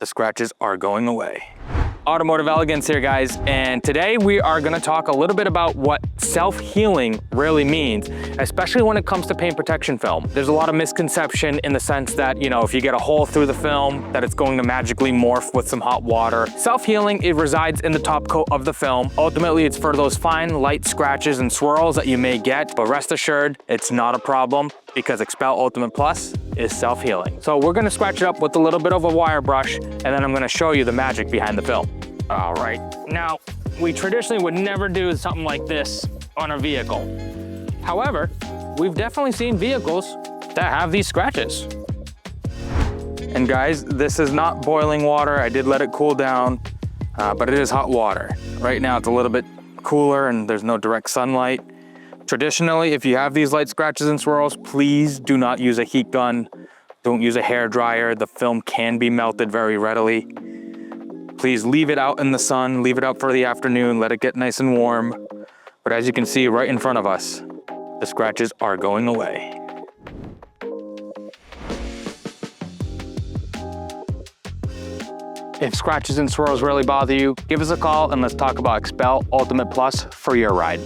the scratches are going away. Automotive Elegance here, guys, and today we are going to talk a little bit about what self-healing really means, especially when it comes to paint protection film. There's a lot of misconception in the sense that, you know, if you get a hole through the film, that it's going to magically morph with some hot water. Self-healing, it resides in the top coat of the film. Ultimately, it's for those fine, light scratches and swirls that you may get, but rest assured, it's not a problem because XPEL Ultimate Plus is self-healing. So we're gonna scratch it up with a little bit of a wire brush, and then I'm gonna show you the magic behind the film. All right, now, we traditionally would never do something like this on a vehicle. However, we've definitely seen vehicles that have these scratches. And guys, this is not boiling water. I did let it cool down, but it is hot water. Right now, it's a little bit cooler and there's no direct sunlight. Traditionally, if you have these light scratches and swirls, please do not use a heat gun. Don't use a hair dryer. The film can be melted very readily. Please leave it out in the sun, leave it out for the afternoon, let it get nice and warm. But as you can see right in front of us, the scratches are going away. If scratches and swirls really bother you, give us a call and let's talk about XPEL Ultimate Plus for your ride.